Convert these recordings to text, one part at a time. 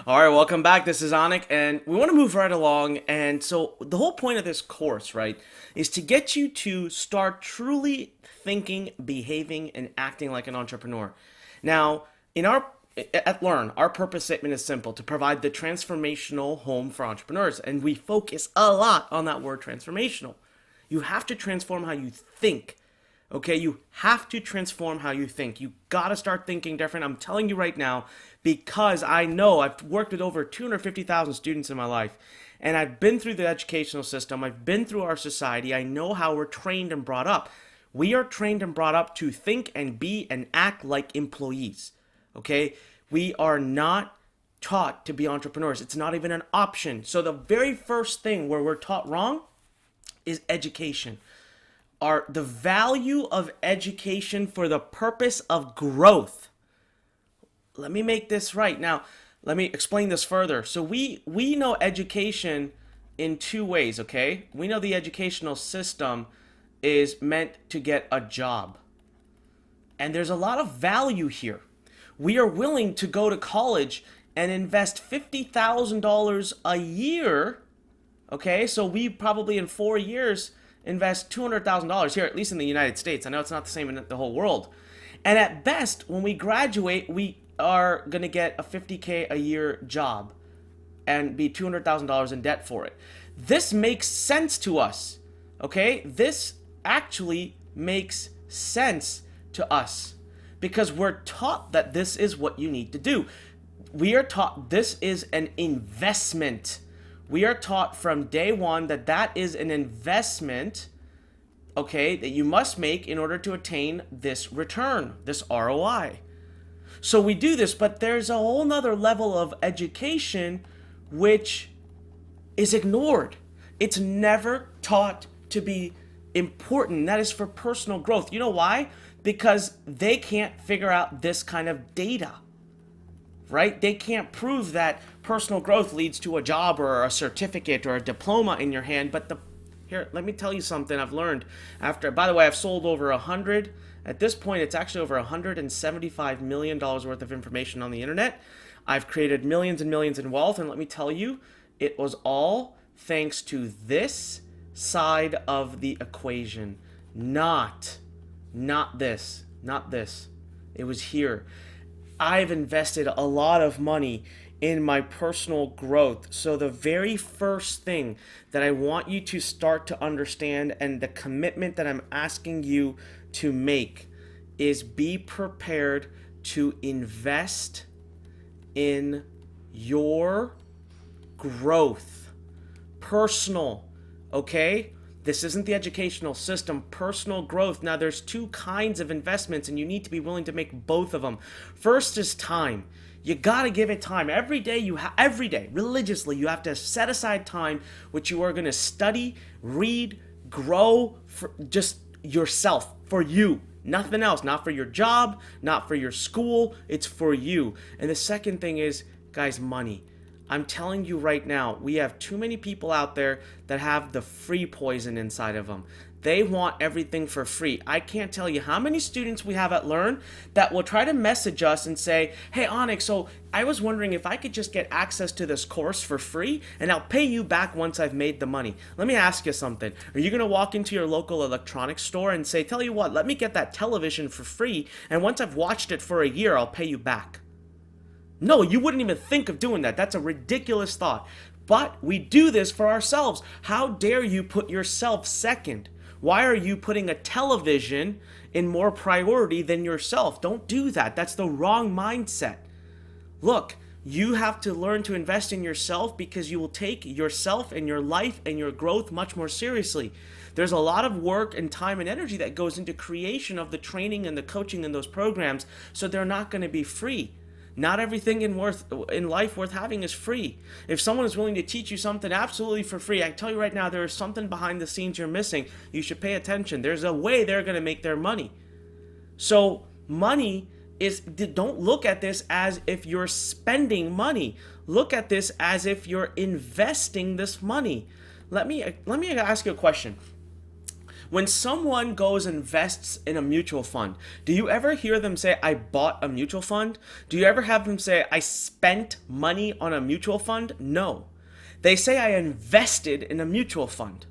All right, welcome back. This is Anik, and we want to move right along. And so, the whole point of this course, right, is to get you to start truly thinking, behaving, and acting like an entrepreneur. Now, in our at Lurn, our purpose statement is simple: to provide the transformational home for entrepreneurs, and we focus a lot on that word transformational. You have to transform how you think. Okay, you have to transform how you think. You got to start thinking different. I'm telling you right now because I know I've worked with over 250,000 students in my life, and I've been through the educational system. I've been through our society. I know how we're trained and brought up. We are trained and brought up to think and be and act like employees. Okay, we are not taught to be entrepreneurs. It's not even an option. So the very first thing where we're taught wrong is education. The value of education for the purpose of growth. Let me make this right. Now, let me explain this further. So we know education in two ways, okay? We know the educational system is meant to get a job. And there's a lot of value here. We are willing to go to college and invest $50,000 a year, okay? So we probably in 4 years invest $200,000 here, at least in the United States. I know it's not the same in the whole world. And at best, when we graduate, we are going to get a $50K a year job and be $200,000 in debt for it. This makes sense to us, okay? This actually makes sense to us because we're taught that this is what you need to do. We are taught this is an investment. We are taught from day one that that is an investment, okay, that you must make in order to attain this return, this ROI. So we do this, but there's a whole nother level of education which is ignored. It's never taught to be important. That is for personal growth. You know why? Because they can't figure out this kind of data. Right? They can't prove that personal growth leads to a job or a certificate or a diploma in your hand. But here, let me tell you something I've learned after. By the way, I've sold over 100. At this point, it's actually over $175 million worth of information on the internet. I've created millions and millions in wealth. And let me tell you, it was all thanks to this side of the equation. Not this. It was here. I've invested a lot of money in my personal growth. So the very first thing that I want you to start to understand and the commitment that I'm asking you to make is be prepared to invest in your growth. Personal, okay? This isn't the educational system. Personal growth. Now, there's two kinds of investments, and you need to be willing to make both of them. First is time. You gotta give it time. Every day, religiously, you have to set aside time which you are gonna study, read, grow for just yourself, for you. Nothing else. Not for your job, not for your school. It's for you. And the second thing is, guys, money. I'm telling you right now, we have too many people out there that have the free poison inside of them. They want everything for free. I can't tell you how many students we have at Lurn that will try to message us and say, hey, Anik, so I was wondering if I could just get access to this course for free and I'll pay you back once I've made the money. Let me ask you something. Are you going to walk into your local electronics store and say, tell you what, let me get that television for free and once I've watched it for a year, I'll pay you back? No, you wouldn't even think of doing that. That's a ridiculous thought. But we do this for ourselves. How dare you put yourself second? Why are you putting a television in more priority than yourself? Don't do that. That's the wrong mindset. Look, you have to learn to invest in yourself because you will take yourself and your life and your growth much more seriously. There's a lot of work and time and energy that goes into creation of the training and the coaching in those programs, so they're not going to be free. Not everything in life worth having is free. If someone is willing to teach you something absolutely for free, I tell you right now, there is something behind the scenes you're missing. You should pay attention. There's a way they're going to make their money. So money is, don't look at this as if you're spending money. Look at this as if you're investing this money. Let me ask you a question. When someone goes and invests in a mutual fund, do you ever hear them say, I bought a mutual fund? Do you ever have them say, I spent money on a mutual fund? No. They say, I invested in a mutual fund.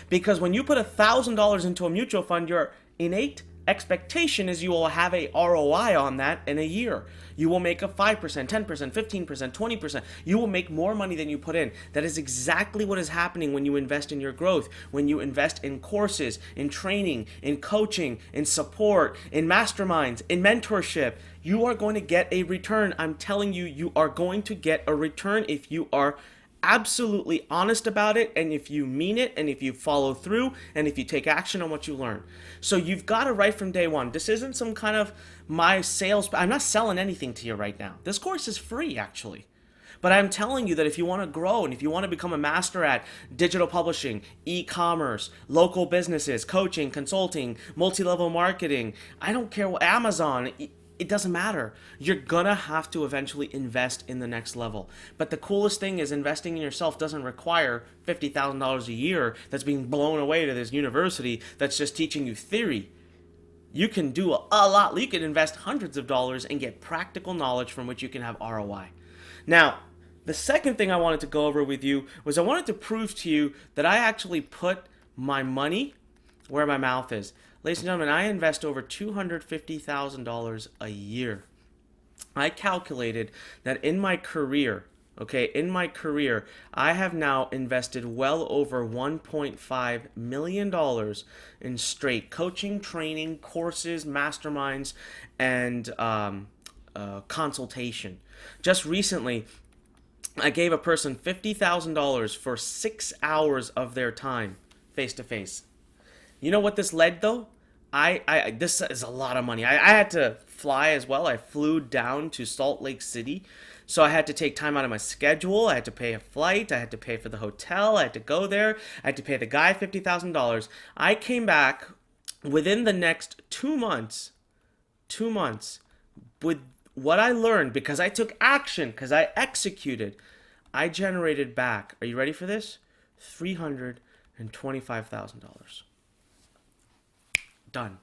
Because when you put $1,000 into a mutual fund, your innate expectation is you will have a ROI on that in a year. You will make a 5%, 10%, 15%, 20%. You will make more money than you put in. That is exactly what is happening when you invest in your growth, when you invest in courses, in training, in coaching, in support, in masterminds, in mentorship. You are going to get a return. I'm telling you, you are going to get a return if you are absolutely honest about it, and if you mean it, and if you follow through, and if you take action on what you learn. So you've got it right from day one. This isn't some kind of my sales. I'm not selling anything to you right now. This course is free, actually. But I'm telling you that if you want to grow and if you want to become a master at digital publishing, e-commerce, local businesses, coaching, consulting, multi-level marketing, I don't care what, Amazon, it doesn't matter. You're gonna have to eventually invest in the next level. But the coolest thing is investing in yourself doesn't require $50,000 a year that's being blown away to this university that's just teaching you theory. You can do a lot. You can invest hundreds of dollars and get practical knowledge from which you can have ROI. Now, the second thing I wanted to go over with you was I wanted to prove to you that I actually put my money where my mouth is. Ladies and gentlemen, I invest over $250,000 a year. I calculated that in my career, I have now invested well over $1.5 million in straight coaching, training, courses, masterminds, and consultation. Just recently, I gave a person $50,000 for 6 hours of their time, face to face. You know what this led though? This is a lot of money. I had to fly as well. I flew down to Salt Lake City. So I had to take time out of my schedule. I had to pay a flight. I had to pay for the hotel. I had to go there. I had to pay the guy $50,000. I came back within the next 2 months, with what I learned, because I took action, because I executed, I generated back, are you ready for this? $325,000. Done.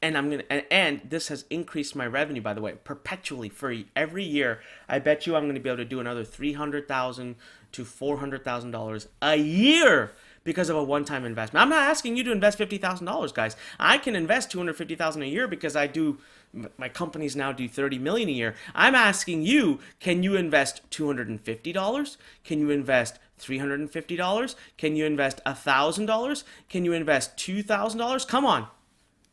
And this has increased my revenue, by the way, perpetually for every year. I bet you I'm going to be able to do another $300,000 to $400,000 a year because of a one-time investment. I'm not asking you to invest $50,000, guys. I can invest $250,000 a year because my companies now do $30 million a year. I'm asking you, can you invest $250? Can you invest $350? Can you invest $1,000? Can you invest $2,000? Come on.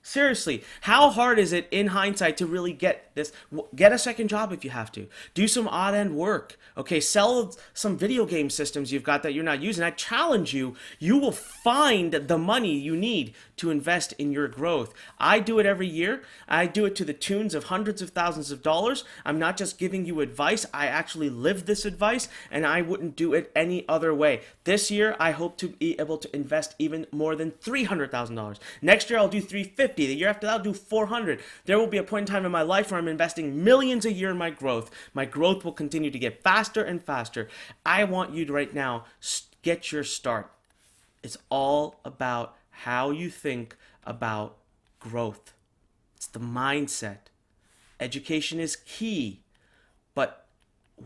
Seriously, how hard is it in hindsight to really get this? Get a second job if you have to. Do some odd end work. Okay, sell some video game systems you've got that you're not using. I challenge you, you will find the money you need to invest in your growth. I do it every year. I do it to the tunes of hundreds of thousands of dollars. I'm not just giving you advice. I actually live this advice, and I wouldn't do it any other way. This year, I hope to be able to invest even more than $300,000. Next year, I'll do $350,000. The year after that, I'll do $400,000. There will be a point in time in my life where I'm investing millions a year in my growth. My growth will continue to get faster and faster. I want you to right now get your start. It's all about how you think about growth. It's the mindset. Education is key, but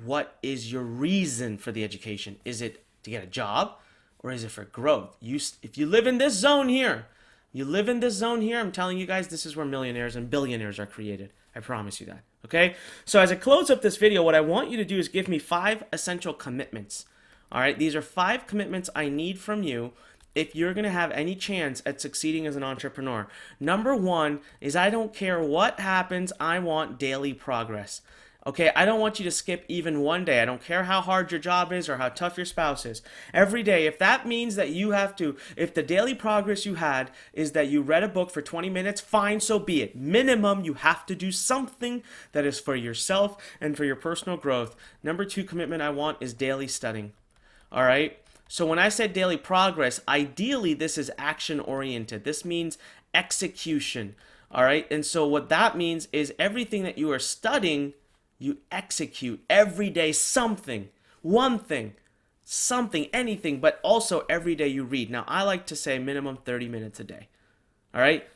what is your reason for the education? Is it to get a job, or is it for growth? If you live in this zone here, I'm telling you guys, this is where millionaires and billionaires are created. I promise you that. Okay? So as I close up this video, what I want you to do is give me 5 essential commitments. All right? These are 5 commitments I need from you if you're going to have any chance at succeeding as an entrepreneur. Number 1 is, I don't care what happens, I want daily progress. Okay, I don't want you to skip even one day. I don't care how hard your job is or how tough your spouse is. Every day, if that means that if the daily progress you had is that you read a book for 20 minutes, fine, so be it. Minimum, you have to do something that is for yourself and for your personal growth. Number 2 commitment I want is daily studying. All right? So when I said daily progress, ideally this is action oriented. This means execution. All right? And so what that means is everything that you are studying, you execute every day something, one thing, something, anything, but also every day you read. Now, I like to say minimum 30 minutes a day. All right.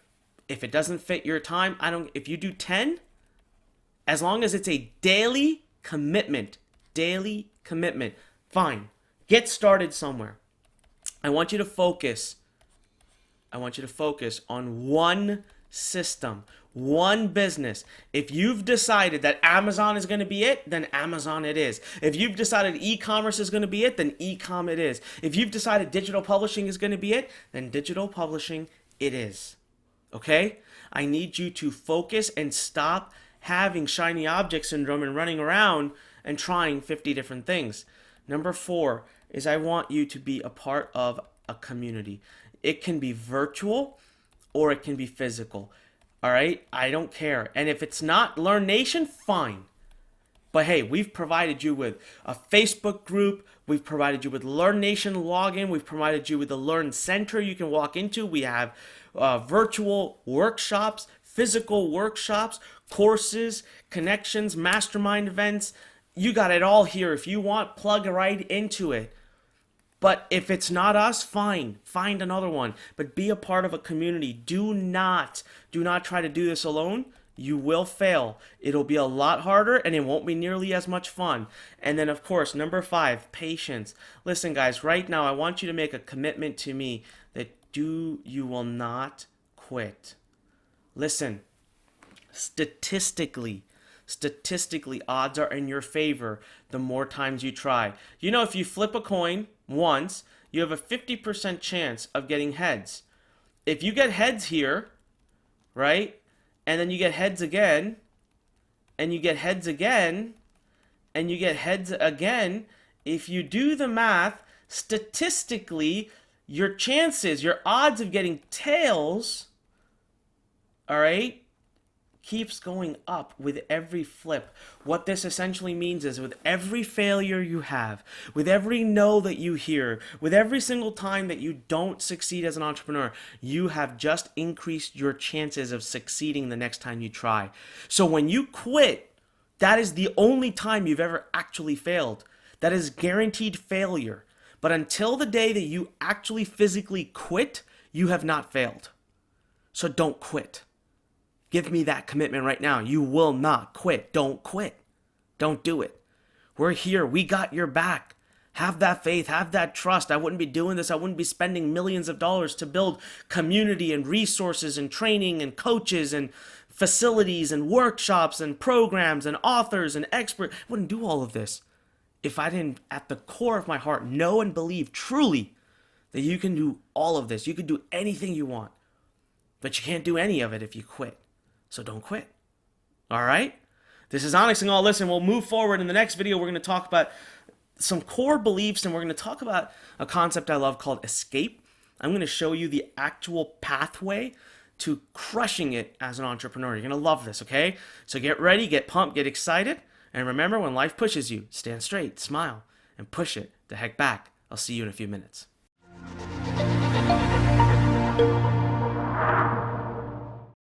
If it doesn't fit your time, if you do 10, as long as it's a daily commitment, fine. Get started somewhere. I want you to focus. On one system, one business. If you've decided that Amazon is going to be it, then Amazon it is. If you've decided e-commerce is going to be it, then e-com it is. If you've decided digital publishing is going to be it, then digital publishing it is. Okay? I need you to focus and stop having shiny object syndrome and running around and trying 50 different things. Number 4 is I want you to be a part of a community. It can be virtual or it can be physical. All right? I don't care. And if it's not Lurn Nation, fine. But hey, we've provided you with a Facebook group. We've provided you with Lurn Nation login. We've provided you with the Lurn Center you can walk into. We have virtual workshops, physical workshops, courses, connections, mastermind events. You got it all here. If you want, plug right into it. But if it's not us, fine. Find another one. But be a part of a community. Do not try to do this alone. You will fail. It'll be a lot harder and it won't be nearly as much fun. And then, of course, number 5, patience. Listen, guys, right now I want you to make a commitment to me that you will not quit. Listen, statistically, odds are in your favor the more times you try. You know, if you flip a coin once, you have a 50% chance of getting heads. If you get heads here, right, and then you get heads again, and you get heads again, and you get heads again, if you do the math, statistically, your odds of getting tails, all right, keeps going up with every flip. What this essentially means is with every failure you have, with every no that you hear, with every single time that you don't succeed as an entrepreneur, you have just increased your chances of succeeding the next time you try. So when you quit, that is the only time you've ever actually failed. That is guaranteed failure. But until the day that you actually physically quit, you have not failed. So don't quit. Give me that commitment right now. You will not quit. Don't quit. Don't do it. We're here. We got your back. Have that faith. Have that trust. I wouldn't be doing this. I wouldn't be spending millions of dollars to build community and resources and training and coaches and facilities and workshops and programs and authors and experts. I wouldn't do all of this if I didn't, at the core of my heart, know and believe truly that you can do all of this. You can do anything you want, but you can't do any of it if you quit. So don't quit. All right? This is Anik Singal. Listen, we'll move forward. In the next video, we're going to talk about some core beliefs, and we're going to talk about a concept I love called escape. I'm going to show you the actual pathway to crushing it as an entrepreneur. You're going to love this, okay? So get ready, get pumped, get excited. And remember, when life pushes you, stand straight, smile, and push it the heck back. I'll see you in a few minutes.